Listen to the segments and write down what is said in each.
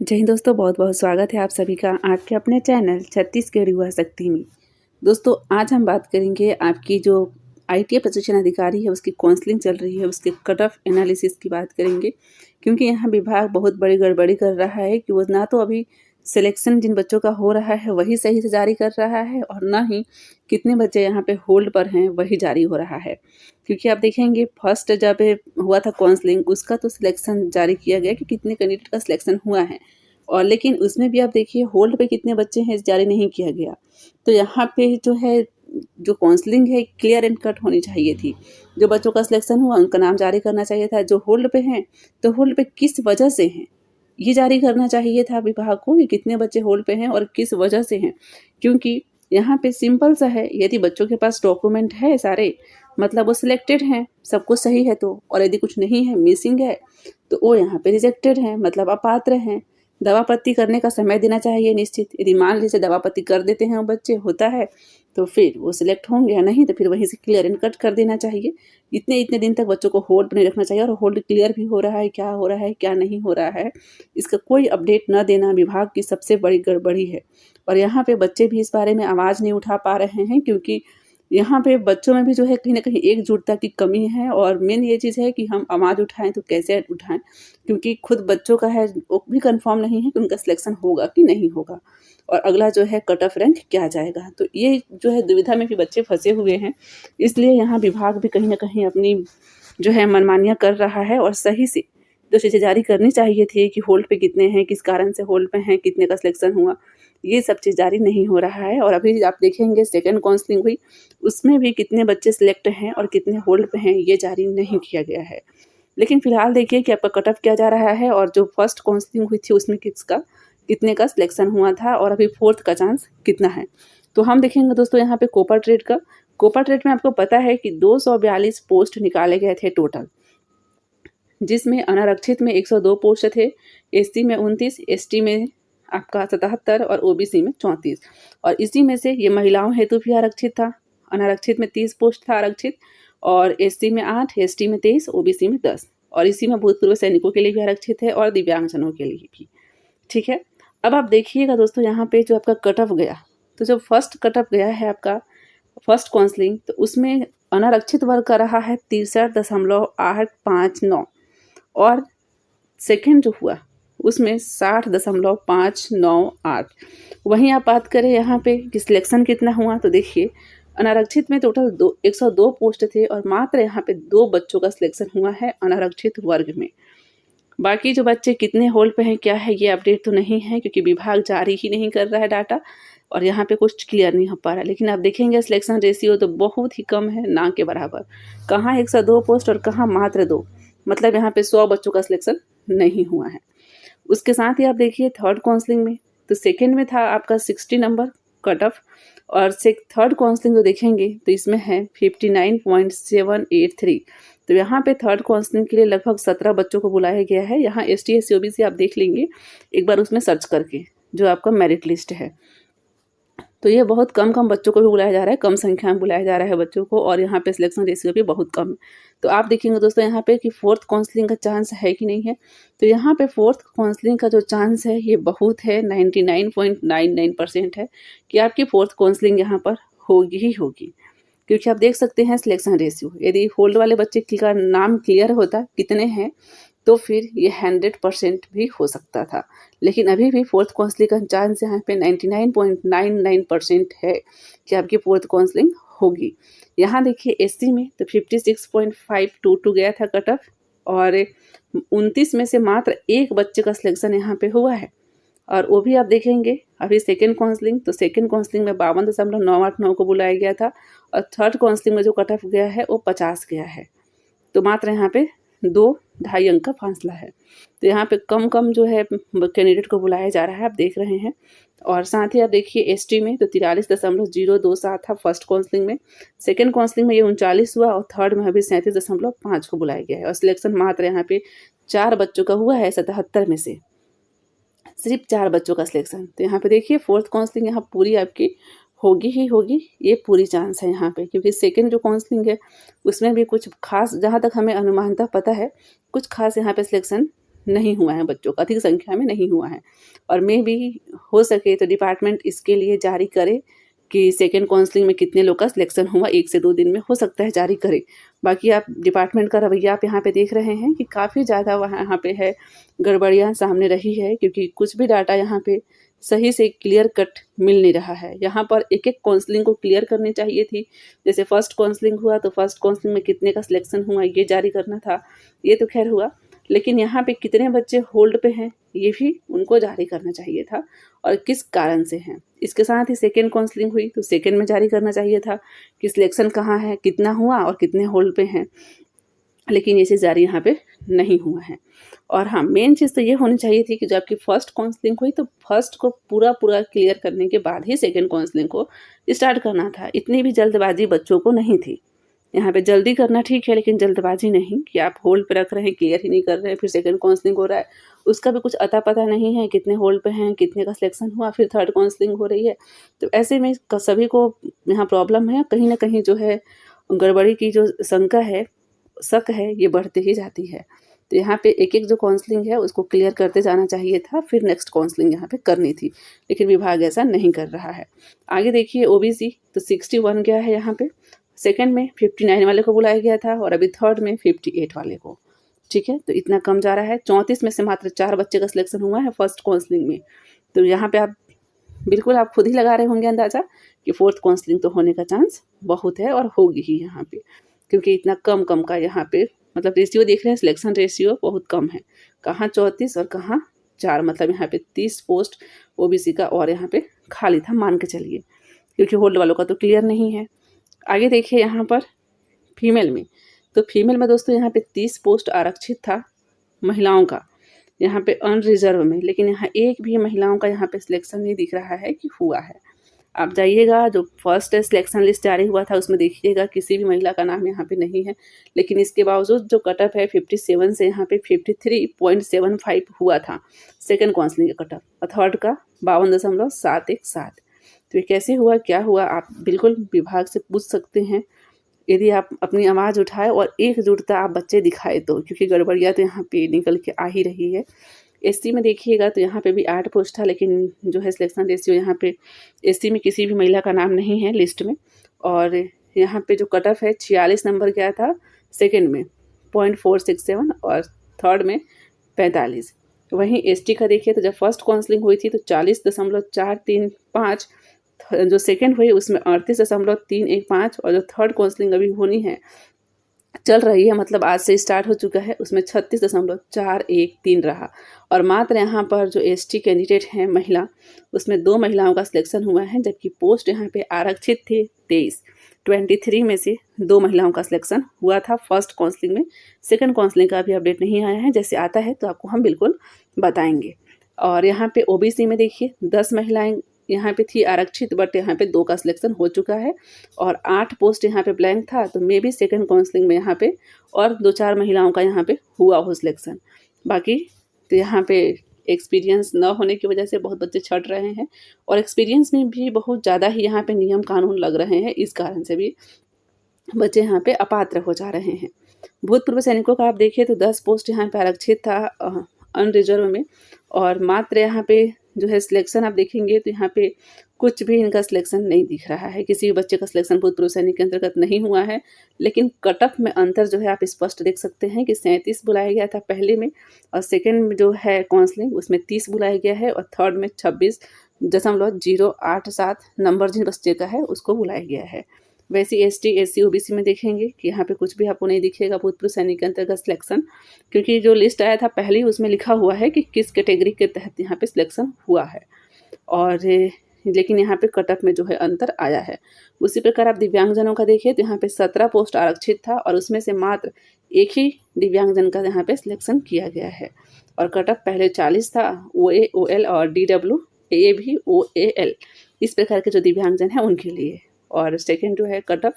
जय हिंद दोस्तों, बहुत बहुत स्वागत है आप सभी का आपके अपने चैनल छत्तीसगढ़ युवा शक्ति में। दोस्तों, आज हम बात करेंगे आपकी जो ITI प्रशिक्षण अधिकारी है उसकी काउंसलिंग चल रही है, उसके कट ऑफ एनालिसिस की बात करेंगे। क्योंकि यहाँ विभाग बहुत बड़ी गड़बड़ी कर रहा है कि वो ना तो अभी सिलेक्शन जिन बच्चों का हो रहा है वही सही से जारी कर रहा है और ना ही कितने बच्चे यहाँ पे होल्ड पर हैं वही जारी हो रहा है। क्योंकि आप देखेंगे फर्स्ट जब हुआ था काउंसलिंग उसका तो सिलेक्शन जारी किया गया कि कितने कैंडिडेट का सिलेक्शन हुआ है, और लेकिन उसमें भी आप देखिए होल्ड पे कितने बच्चे हैं जारी नहीं किया गया। तो यहाँ पे जो है जो काउंसलिंग है क्लियर एंड कट होनी चाहिए थी। जो बच्चों का सिलेक्शन हुआ उनका नाम जारी करना चाहिए था, जो होल्ड पे हैं तो होल्ड पे किस वजह से हैं ये जारी करना चाहिए था विभाग को कि कितने बच्चे होल्ड पे हैं और किस वजह से हैं। क्योंकि यहाँ पे सिंपल सा है, यदि बच्चों के पास डॉक्यूमेंट है सारे, मतलब वो सिलेक्टेड हैं, सब कुछ सही है तो, और यदि कुछ नहीं है मिसिंग है तो वो यहाँ पे रिजेक्टेड हैं, मतलब अपात्र हैं। दवापत्ती करने का समय देना चाहिए निश्चित। यदि मान लीजिए दवापत्ती कर देते हैं वो बच्चे होता है तो फिर वो सिलेक्ट होंगे, या नहीं तो फिर वहीं से क्लियर एंड कट कर देना चाहिए। इतने दिन तक बच्चों को होल्ड नहीं रखना चाहिए, और होल्ड क्लियर भी हो रहा है, क्या हो रहा है क्या नहीं हो रहा है इसका कोई अपडेट न देना विभाग की सबसे बड़ी गड़बड़ी है। और यहाँ पे बच्चे भी इस बारे में आवाज़ नहीं उठा पा रहे हैं, क्योंकि यहाँ पे बच्चों में भी जो है कहीं ना कहीं एकजुटता की कमी है। और मेन ये चीज़ है कि हम आवाज़ उठाएं तो कैसे उठाएं, क्योंकि खुद बच्चों का है वो भी कंफर्म नहीं है कि उनका सिलेक्शन होगा कि नहीं होगा, और अगला जो है कट ऑफ रैंक क्या जाएगा। तो ये जो है दुविधा में भी बच्चे फंसे हुए हैं। इसलिए यहाँ विभाग भी कहीं ना कहीं अपनी जो है मनमानियाँ कर रहा है, और सही से जो चीज़ें जारी करनी चाहिए थी कि होल्ड पे कितने हैं, किस कारण से होल्ड पे हैं, कितने का सिलेक्शन हुआ, ये सब चीज़ जारी नहीं हो रहा है। और अभी आप देखेंगे सेकंड काउंसलिंग हुई उसमें भी कितने बच्चे सिलेक्ट हैं और कितने होल्ड पे हैं ये जारी नहीं किया गया है। लेकिन फिलहाल देखिए कि आपका कट ऑफ किया जा रहा है, और जो फर्स्ट काउंसलिंग हुई थी उसमें कितने का सिलेक्शन हुआ था, और अभी फोर्थ का चांस कितना है। तो हम देखेंगे दोस्तों यहाँ पे कोपा ट्रेड में आपको पता है कि 242 पोस्ट निकाले गए थे टोटल, जिसमें अनारक्षित में 102 पोस्ट थे, SC में 29, ST में आपका 77 और OBC में 34। और इसी में से ये महिलाओं हेतु भी आरक्षित था। अनारक्षित में 30 पोस्ट था आरक्षित, और SC में 8, ST में 23, OBC में 10। और इसी में भूतपूर्व सैनिकों के लिए भी आरक्षित है और दिव्यांगजनों के लिए भी। ठीक है, अब आप देखिएगा दोस्तों यहाँ पे जो आपका कट ऑफ गया, तो जो फर्स्ट कट ऑफ गया है आपका फर्स्ट काउंसलिंग, तो उसमें अनारक्षित वर्ग का रहा है 63.859, और सेकंड जो हुआ उसमें 60.598। वहीं आप बात करें यहाँ पे कि सिलेक्शन कितना हुआ, तो देखिए अनारक्षित में टोटल 102 पोस्ट थे, और मात्र यहाँ पे 2 बच्चों का सिलेक्शन हुआ है अनारक्षित वर्ग में। बाकी जो बच्चे कितने होल्ड पे हैं क्या है ये अपडेट तो नहीं है, क्योंकि विभाग जारी ही नहीं कर रहा है डाटा, और यहाँ पे कुछ क्लियर नहीं हो पा रहा है। लेकिन आप देखेंगे सिलेक्शन रेशियो तो बहुत ही कम है, ना के बराबर। कहाँ 102 पोस्ट और कहाँ मात्र 2, मतलब यहाँ पे 100 बच्चों का सिलेक्शन नहीं हुआ है। उसके साथ ही आप देखिए थर्ड काउंसलिंग में, तो सेकेंड में था आपका 60 नंबर कट ऑफ, और थर्ड काउंसलिंग जो देखेंगे तो इसमें है 59.783। तो यहाँ पे थर्ड काउंसलिंग के लिए लगभग 17 बच्चों को बुलाया गया है। यहाँ ST SC OBC आप देख लेंगे एक बार उसमें सर्च करके जो आपका मेरिट लिस्ट है। तो ये बहुत कम बच्चों को भी बुलाया जा रहा है, कम संख्या में बुलाया जा रहा है बच्चों को, और यहाँ पे सिलेक्शन रेशियो भी बहुत कम है। तो आप देखेंगे दोस्तों यहाँ पे कि फोर्थ काउंसलिंग का चांस है कि नहीं है, तो यहाँ पे फोर्थ काउंसलिंग का जो चांस है ये बहुत है, 99.99% है कि आपकी फोर्थ काउंसलिंग यहाँ पर होगी ही होगी। क्योंकि आप देख सकते हैं सिलेक्शन रेशियो, यदि होल्ड वाले बच्चे का नाम क्लियर होता कितने हैं तो फिर ये 100% भी हो सकता था। लेकिन अभी भी फोर्थ काउंसलिंग का चांस यहाँ पे 99.99% है कि आपकी फोर्थ काउंसलिंग होगी। यहाँ देखिए SC में तो 56.522 गया था कट ऑफ, और 29 में से मात्र एक बच्चे का सिलेक्शन यहाँ पे हुआ है। और वो भी आप देखेंगे अभी सेकेंड काउंसलिंग, तो सेकेंड काउंसलिंग में 52.989 को बुलाया गया था, और थर्ड काउंसलिंग में जो कट ऑफ गया है वो 50 गया है। तो मात्र यहाँ पे 2-2.5 अंक का फासला है। तो यहाँ पे कम जो है कैंडिडेट को बुलाया जा रहा है, आप देख रहे हैं। और साथ ही आप देखिए ST में तो 43.027 था फर्स्ट काउंसलिंग में, सेकेंड काउंसलिंग में ये 39 हुआ, और थर्ड में अभी 37.5 को बुलाया गया है। और सिलेक्शन मात्र यहाँ पे 4 बच्चों का हुआ है, 77 में से सिर्फ 4 बच्चों का सिलेक्शन। तो यहाँ पे देखिए फोर्थ काउंसलिंग यहाँ पूरी आपकी होगी ही होगी, ये पूरी चांस है यहाँ पे। क्योंकि सेकंड जो काउंसलिंग है उसमें भी कुछ खास, जहाँ तक हमें अनुमानतः पता है, कुछ खास यहाँ पे सिलेक्शन नहीं हुआ है, बच्चों का अधिक संख्या में नहीं हुआ है। और मे भी हो सके तो डिपार्टमेंट इसके लिए जारी करे कि सेकेंड काउंसलिंग में कितने लोग का सिलेक्शन हुआ, 1 से 2 दिन में हो सकता है जारी करे। बाकी आप डिपार्टमेंट का रवैया आप यहाँ पे देख रहे हैं कि काफ़ी ज़्यादा यहाँ पे है गड़बड़ियाँ सामने रही है, क्योंकि कुछ भी डाटा यहाँ पे सही से क्लियर कट मिल नहीं रहा है। यहाँ पर एक एक काउंसलिंग को क्लियर करनी चाहिए थी। जैसे फर्स्ट काउंसलिंग हुआ तो फर्स्ट काउंसलिंग में कितने का सिलेक्शन हुआ ये जारी करना था, ये तो खैर हुआ, लेकिन यहाँ पे कितने बच्चे होल्ड पे हैं ये भी उनको जारी करना चाहिए था और किस कारण से हैं। इसके साथ ही सेकेंड काउंसलिंग हुई तो सेकेंड में जारी करना चाहिए था कि सिलेक्शन कहाँ है, कितना हुआ और कितने होल्ड पे हैं, लेकिन ये चीज़ जारी यहाँ पे नहीं हुआ है। और हाँ, मेन चीज़ तो ये होनी चाहिए थी कि जब आपकी फर्स्ट काउंसलिंग हुई तो फर्स्ट को पूरा क्लियर करने के बाद ही सेकेंड काउंसलिंग को स्टार्ट करना था। इतनी भी जल्दबाजी बच्चों को नहीं थी। यहाँ पे जल्दी करना ठीक है, लेकिन जल्दबाजी नहीं कि आप होल्ड पे रख रहे हैं, क्लियर ही नहीं कर रहे हैं, फिर सेकंड काउंसलिंग हो रहा है, उसका भी कुछ अता पता नहीं है, कितने होल्ड पे हैं, कितने का सिलेक्शन हुआ, फिर थर्ड काउंसलिंग हो रही है। तो ऐसे में सभी को यहाँ प्रॉब्लम है, कहीं ना कहीं जो है गड़बड़ी की जो शंका है, शक है, ये बढ़ती ही जाती है। तो यहाँ पे एक एक जो काउंसलिंग है उसको क्लियर करते जाना चाहिए था, फिर नेक्स्ट काउंसलिंग यहाँ पे करनी थी, लेकिन विभाग ऐसा नहीं कर रहा है। आगे देखिए ओबीसी तो 61 गया है, यहाँ पे सेकंड में 59 वाले को बुलाया गया था और अभी थर्ड में 58 वाले को। ठीक है, तो इतना कम जा रहा है। 34 में से मात्र 4 बच्चे का सिलेक्शन हुआ है फर्स्ट काउंसलिंग में। तो यहाँ पे आप बिल्कुल आप खुद ही लगा रहे होंगे अंदाज़ा कि फोर्थ काउंसलिंग तो होने का चांस बहुत है और होगी ही यहाँ पे, क्योंकि इतना कम का यहाँ पे मतलब रेशियो देख रहे हैं, सिलेक्शन रेशियो बहुत कम है। कहाँ 34 और कहाँ 4, मतलब यहाँ पे 30 पोस्ट ओबीसी का और यहाँ पे खाली था, मान के चलिए, क्योंकि होल्ड वालों का तो क्लियर नहीं है। आगे देखिए यहाँ पर फीमेल में, तो फीमेल में दोस्तों यहाँ पे 30 पोस्ट आरक्षित था महिलाओं का, यहाँ पे अनरिजर्व में, लेकिन यहाँ एक भी महिलाओं का यहाँ पे सिलेक्शन नहीं दिख रहा है कि हुआ है। आप जाइएगा, जो फर्स्ट सिलेक्शन लिस्ट जारी हुआ था उसमें देखिएगा किसी भी महिला का नाम यहाँ पे नहीं है, लेकिन इसके बावजूद जो कटअप है 57 से यहाँ पे 53.75 हुआ था सेकेंड काउंसलिंग का कटअप, और थर्ड का 52.717। तो ये कैसे हुआ, क्या हुआ, आप बिल्कुल विभाग से पूछ सकते हैं यदि आप अपनी आवाज़ उठाए और एकजुटता आप बच्चे दिखाए तो, क्योंकि गड़बड़ियाँ तो यहाँ पे निकल के आ ही रही है। एससी में देखिएगा तो यहाँ पे भी 8 पोस्ट था, लेकिन जो है सिलेक्शन रेशियो यहाँ पे एससी में किसी भी महिला का नाम नहीं है लिस्ट में, और यहाँ पे जो कटअफ है 46 नंबर गया था सेकेंड में 0.467 और थर्ड में 45। वहीं एसटी का देखिए तो जब फर्स्ट काउंसलिंग हुई थी तो 40.435, जो सेकेंड हुई उसमें 38.315, और जो थर्ड काउंसलिंग अभी होनी है चल रही है, मतलब आज से स्टार्ट हो चुका है, उसमें 36.413 रहा। और मात्र यहाँ पर जो एसटी कैंडिडेट हैं महिला, उसमें 2 महिलाओं का सिलेक्शन हुआ है, जबकि पोस्ट यहाँ पे आरक्षित थे 23 में से 2 महिलाओं का सिलेक्शन हुआ था फर्स्ट काउंसलिंग में। सेकंड काउंसलिंग का अभी अपडेट नहीं आया है, जैसे आता है तो आपको हम बिल्कुल बताएंगे। और यहाँ पे ओबीसी में देखिए 10 महिलाएं यहाँ पे थी आरक्षित, बट यहाँ पे 2 का सिलेक्शन हो चुका है और 8 पोस्ट यहाँ पे ब्लैंक था, तो मे बी सेकंड काउंसलिंग में यहाँ पे और 2-4 महिलाओं का यहाँ पे हुआ हो सिलेक्शन। बाकी तो यहाँ पे एक्सपीरियंस न होने की वजह से बहुत बच्चे छट रहे हैं, और एक्सपीरियंस में भी बहुत ज़्यादा ही यहाँ पे नियम कानून लग रहे हैं, इस कारण से भी बच्चे यहाँ पे अपात्र हो जा रहे हैं। भूतपूर्व सैनिकों का आप देखिए तो 10 पोस्ट यहाँ पे आरक्षित था अनरिजर्व में, और मात्र यहाँ पे जो है सिलेक्शन आप देखेंगे तो यहाँ पे कुछ भी इनका सिलेक्शन नहीं दिख रहा है, किसी भी बच्चे का सिलेक्शन भूतपूर्व सैनिक के अंतर्गत नहीं हुआ है। लेकिन कटअप में अंतर जो है आप स्पष्ट देख सकते हैं कि 37 बुलाया गया था पहले में, और सेकेंड में जो है काउंसलिंग उसमें 30 बुलाया गया है, और थर्ड में 26.087 नंबर जिन बच्चे का है उसको बुलाया गया है। वैसे एसटी एससी ओबीसी में देखेंगे कि यहाँ पे कुछ भी आपको नहीं दिखेगा भूतपूर्व सैनिक के अंतर्गत सिलेक्शन, क्योंकि जो लिस्ट आया था पहले ही उसमें लिखा हुआ है कि किस कैटेगरी के तहत यहाँ पे सिलेक्शन हुआ है, और लेकिन यहाँ पे कटअप में जो है अंतर आया है। उसी प्रकार आप दिव्यांगजनों का देखिए तो यहाँ पे 17 पोस्ट आरक्षित था, और उसमें से मात्र एक ही दिव्यांगजन का यहाँ पे सिलेक्शन किया गया है, और कटअप पहले 40 था, OA OL और DW AA भी OAL, इस प्रकार के जो दिव्यांगजन हैं उनके लिए। और सेकेंड जो है कटअप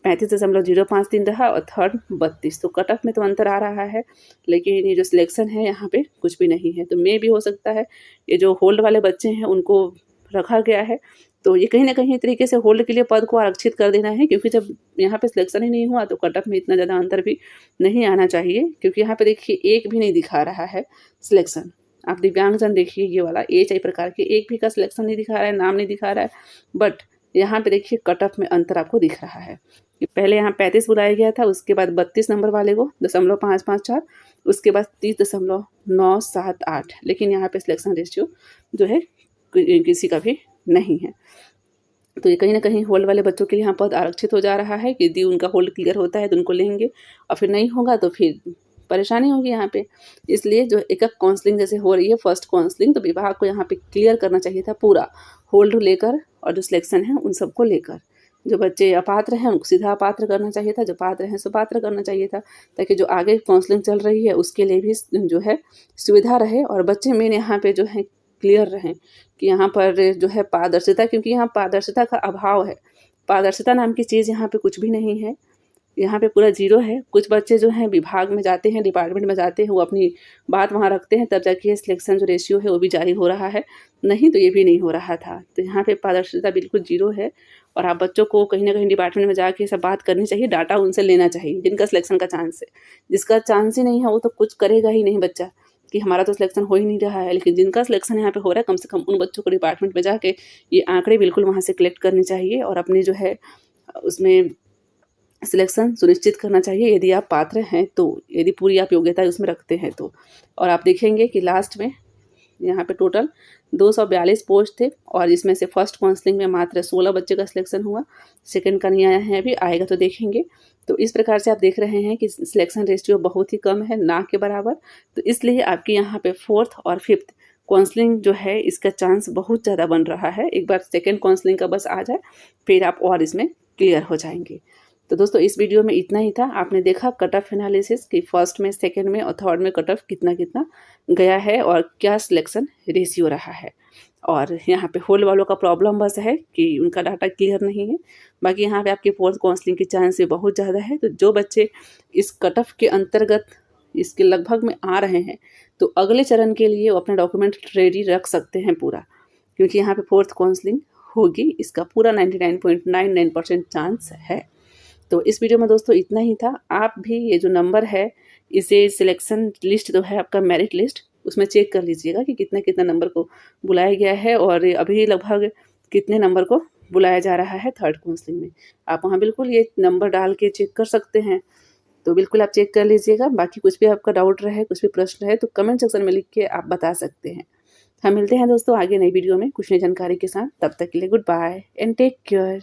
35.053 रहा, और थर्ड 32। तो कटअप में तो अंतर आ रहा है, लेकिन ये जो सिलेक्शन है यहाँ पे कुछ भी नहीं है। तो मे भी हो सकता है ये जो होल्ड वाले बच्चे हैं उनको रखा गया है तो ये कहीं ना कहीं तरीके से होल्ड के लिए पद को आरक्षित कर देना है, क्योंकि जब यहाँ पे सिलेक्शन ही नहीं हुआ तो कट ऑफ में इतना ज़्यादा अंतर भी नहीं आना चाहिए। क्योंकि यहाँ पे देखिए एक भी नहीं दिखा रहा है सिलेक्शन। आप दिव्यांगजन देखिए, ये वाला HI प्रकार के एक भी का सिलेक्शन नहीं दिखा रहा है, नाम नहीं दिखा रहा है। बट यहाँ पे देखिए कट ऑफ में अंतर आपको दिख रहा है कि पहले यहाँ 35 बुलाया गया था, उसके बाद 32 नंबर वाले को 0.554, उसके बाद 30.978, लेकिन यहाँ पे सिलेक्शन रेशियो जो है किसी का भी नहीं है। तो ये कहीं ना कहीं होल्ड वाले बच्चों के लिए यहाँ पद आरक्षित हो जा रहा है कि यदि उनका होल्ड क्लियर होता है तो उनको लेंगे, और फिर नहीं होगा तो फिर परेशानी होगी यहाँ पे। इसलिए जो एक काउंसलिंग जैसे हो रही है फर्स्ट काउंसलिंग, तो विभाग को यहाँ पे क्लियर करना चाहिए था पूरा होल्ड लेकर, और जो सिलेक्शन है उन सबको लेकर। जो बच्चे अपात्र हैं उनको सीधा अपात्र करना चाहिए था, जो पात्र हैं सुपात्र करना चाहिए था, ताकि जो आगे काउंसलिंग चल रही है उसके लिए भी जो है सुविधा रहे, और बच्चे मेन यहाँ पे जो है क्लियर रहें कि यहाँ पर जो है पारदर्शिता, क्योंकि यहाँ पारदर्शिता का अभाव है। पारदर्शिता नाम की चीज़ यहाँ पे कुछ भी नहीं है, यहाँ पे पूरा जीरो है। कुछ बच्चे जो हैं विभाग में जाते हैं, डिपार्टमेंट में जाते हैं, वो अपनी बात वहाँ रखते हैं, तब जाके सिलेक्शन जो रेशियो है वो भी जारी हो रहा है, नहीं तो ये भी नहीं हो रहा था। तो यहाँ पे पारदर्शिता बिल्कुल जीरो है, और आप बच्चों को कहीं ना कहीं डिपार्टमेंट में जाके सब बात करनी चाहिए, डाटा उनसे लेना चाहिए जिनका सिलेक्शन का चांस है। जिसका चांस ही नहीं है वो तो कुछ करेगा ही नहीं बच्चा, कि हमारा तो सिलेक्शन हो ही नहीं रहा है। लेकिन जिनका सिलेक्शन यहाँ पे हो रहा है, कम से कम उन बच्चों को डिपार्टमेंट में जाके ये आंकड़े बिल्कुल वहाँ से कलेक्ट करनी चाहिए, और अपने जो है उसमें सिलेक्शन सुनिश्चित करना चाहिए यदि आप पात्र हैं तो, यदि पूरी आप योग्यता उसमें रखते हैं तो। और आप देखेंगे कि लास्ट में यहाँ पे टोटल 242 पोस्ट थे, और इसमें से फर्स्ट काउंसलिंग में मात्र 16 बच्चे का सिलेक्शन हुआ, सेकंड का नहीं आया है, अभी आएगा तो देखेंगे। तो इस प्रकार से आप देख रहे हैं कि सिलेक्शन रेशियो बहुत ही कम है, ना के बराबर। तो इसलिए आपकी यहाँ पे 4th और 5th काउंसलिंग जो है इसका चांस बहुत ज़्यादा बन रहा है। एक बार सेकेंड काउंसलिंग का बस आ जाए, फिर आप और इसमें क्लियर हो जाएंगे। तो दोस्तों इस वीडियो में इतना ही था। आपने देखा कट ऑफ एनालिसिस कि फर्स्ट में, सेकंड में और थर्ड में कट ऑफ कितना कितना गया है, और क्या सिलेक्शन रेशियो रहा है। और यहाँ पे होल्ड वालों का प्रॉब्लम बस है कि उनका डाटा क्लियर नहीं है। बाकी यहाँ पे आपकी फोर्थ काउंसलिंग की चांस भी बहुत ज़्यादा है। तो जो बच्चे इस कट ऑफ के अंतर्गत इसके लगभग में आ रहे हैं, तो अगले चरण के लिए वो अपना डॉक्यूमेंट रेडी रख सकते हैं पूरा, क्योंकि यहाँ पे फोर्थ काउंसलिंग होगी, इसका पूरा 99.99% चांस है। तो इस वीडियो में दोस्तों इतना ही था। आप भी ये जो नंबर है, इसे सिलेक्शन लिस्ट जो है आपका मेरिट लिस्ट, उसमें चेक कर लीजिएगा कि कितना कितना नंबर को बुलाया गया है, और अभी लगभग कितने नंबर को बुलाया जा रहा है थर्ड काउंसलिंग में। आप वहाँ बिल्कुल ये नंबर डाल के चेक कर सकते हैं, तो बिल्कुल आप चेक कर लीजिएगा। बाकी कुछ भी आपका डाउट रहे, कुछ भी प्रश्न रहे, तो कमेंट सेक्शन में लिख के आप बता सकते हैं। हम मिलते हैं दोस्तों आगे नई वीडियो में कुछ नई जानकारी के साथ। तब तक के लिए good bye and take care.